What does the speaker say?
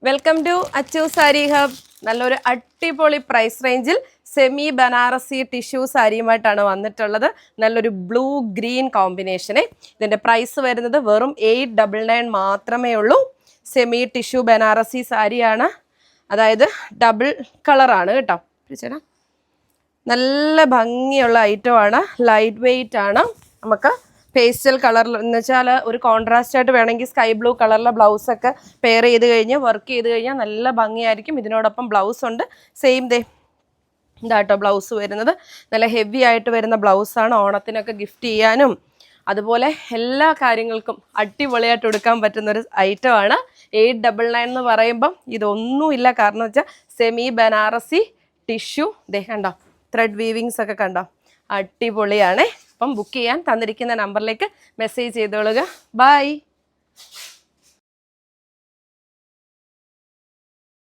Welcome to Achu sari hub. നല്ലൊരു അടിപൊളി price റേഞ്ചിൽ സെമി ബനാറസി ടിഷ്യൂ സാരിയുമായിട്ടാണ് വന്നിട്ടുള്ളത്. നല്ലൊരു ബ്ലൂ ഗ്രീൻ കോമ്പിനേഷനെ. ഇതിൻ്റെ പ്രൈസ് വരുന്നത് വെറും 899 മാത്രമേ ഉള്ളൂ. സെമി ടിഷ്യൂ ബനാറസി സാരിയാണ്, അതായത് ഡബിൾ കളറാണ് കേട്ടോ. ചേട്ടാ നല്ല ഭംഗിയുള്ള ഐറ്റമാണ്, ലൈറ്റ് വെയ്റ്റ് ആണ്. നമുക്ക് പേസ്റ്റൽ കളറിൽ എന്ന് വെച്ചാൽ ഒരു കോൺട്രാസ്റ്റ് ആയിട്ട് വേണമെങ്കിൽ സ്കൈ ബ്ലൂ കളറിലെ ബ്ലൗസൊക്കെ പെയർ ചെയ്ത് കഴിഞ്ഞ് വർക്ക് ചെയ്ത് കഴിഞ്ഞാൽ നല്ല ഭംഗിയായിരിക്കും. ഇതിനോടൊപ്പം ബ്ലൗസ് ഉണ്ട്, സെയിം ഇതാട്ടോ ബ്ലൗസ് വരുന്നത്. നല്ല ഹെവി ആയിട്ട് വരുന്ന ബ്ലൗസാണ്. ഓണത്തിനൊക്കെ ഗിഫ്റ്റ് ചെയ്യാനും അതുപോലെ എല്ലാ കാര്യങ്ങൾക്കും അടിപൊളിയായിട്ട് എടുക്കാൻ പറ്റുന്നൊരു ഐറ്റമാണ്. 899 എന്ന് പറയുമ്പം ഇതൊന്നുമില്ല. കാരണം വെച്ചാൽ സെമി ബനാറസി ടിഷ്യൂ കണ്ടോ, ത്രെഡ് വീവിങ്സ് ഒക്കെ കണ്ടോ, അടിപൊളിയാണ്. അപ്പം ബുക്ക് ചെയ്യാൻ തന്നിരിക്കുന്ന നമ്പറിലേക്ക് മെസ്സേജ് ചെയ്തോളുക. ബൈ.